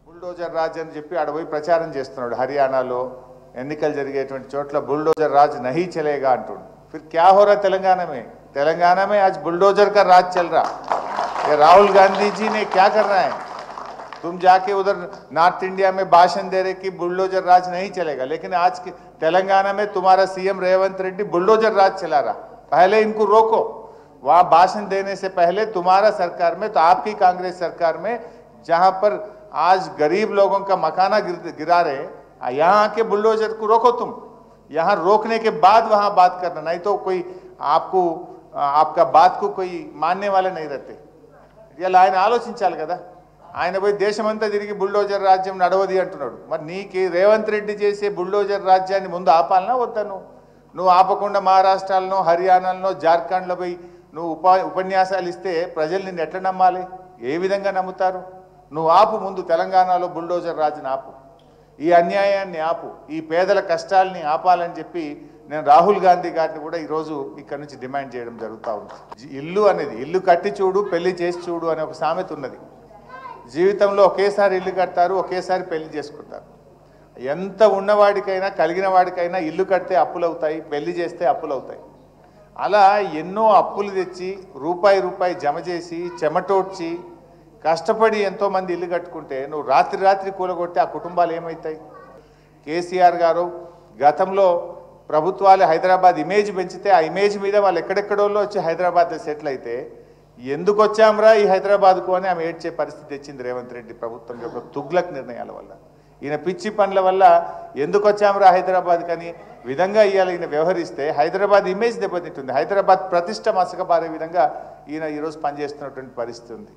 bulldozer Raj అని చెప్పి ఆడ పోయి ప్రచారం చేస్తున్నాడు హర్యానాలో ఎన్నికలు జరిగేటువంటి చోట్ల బుల్డోజర్ राज नहीं चलेगा అంటున్నాడు फिर क्या हो रहा तेलंगाना में आज बुलडोजर का राज चल रहा ये राहुल गांधी जी ने क्या करना है तुम जाके उधर नॉर्थ इंडिया में भाषण दे रहे कि बुलडोजर राज नहीं चलेगा लेकिन आज तेलंगाना में तुम्हारा सीएम रेवंत रेड्डी बुलडोजर राज चला रहा पहले इनको रोको वहां भाषण देने से पहले तुम्हारा सरकार में तो आपकी कांग्रेस सरकार में जहां पर आज गरीब लोगों का मकाना गिरा रहे यहाँ आके बुलडोजर को रोको तुम यहाँ रोकने के बाद वहां बात करना नहीं तो कोई आपको आपका बात को कोई मानने वाले नहीं रहते ఇలా ఆయన ఆలోచించాలి కదా ఆయన పోయి దేశమంతా తిరిగి బుల్డోజర్ రాజ్యం నడవది అంటున్నాడు మరి నీకి రేవంత్ రెడ్డి చేసే బుల్డోజర్ రాజ్యాన్ని ముందు ఆపాలనా వద్దను నువ్వు ఆపకుండా మహారాష్ట్రలో హర్యానాలో జార్ఖండ్లో పోయి నువ్వు ఉపన్యాసాలు ఇస్తే ప్రజలు నిన్ను ఎట్లా నమ్మాలి ఏ విధంగా నమ్ముతారు నువ్వు ఆపు ముందు తెలంగాణలో బుల్డోజర్ రాజ్ని ఆపు ఈ అన్యాయాన్ని ఆపు ఈ పేదల కష్టాలని ఆపాలని చెప్పి నేను రాహుల్ గాంధీ గారిని కూడా ఈరోజు ఇక్కడ నుంచి డిమాండ్ చేయడం జరుగుతూ ఉంది ఇల్లు అనేది ఇల్లు కట్టి చూడు పెళ్లి చేసి చూడు అనే ఒక సామెత ఉన్నది జీవితంలో ఒకేసారి ఇల్లు కడతారు ఒకేసారి పెళ్లి చేసుకుంటారు ఎంత ఉన్నవాడికైనా కలిగిన వాడికైనా ఇల్లు కడితే అప్పులు అవుతాయి పెళ్లి చేస్తే అప్పులు అవుతాయి అలా ఎన్నో అప్పులు తెచ్చి రూపాయి జమ చేసి చెమటోడ్చి కష్టపడి ఎంతోమంది ఇల్లు కట్టుకుంటే నువ్వు రాత్రి కూలగొట్టి ఆ కుటుంబాలు ఏమవుతాయి కేసీఆర్ గారు గతంలో ప్రభుత్వాలు హైదరాబాద్ ఇమేజ్ పెంచితే ఆ ఇమేజ్ మీద వాళ్ళు ఎక్కడెక్కడోళ్ళు వచ్చి హైదరాబాద్లో సెటిల్ అయితే ఎందుకు వచ్చాంరా ఈ హైదరాబాద్కు అని ఆమె ఏడ్చే పరిస్థితి తెచ్చింది రేవంత్ రెడ్డి ప్రభుత్వం యొక్క తుగ్లక్ నిర్ణయాల వల్ల ఈయన పిచ్చి పనుల వల్ల ఎందుకు వచ్చాంరా హైదరాబాద్ కని విధంగా ఇవాళ ఈయన వ్యవహరిస్తే హైదరాబాద్ ఇమేజ్ దెబ్బతింటుంది హైదరాబాద్ ప్రతిష్ట మసకబారే విధంగా ఈయన ఈరోజు పనిచేస్తున్నటువంటి పరిస్థితి ఉంది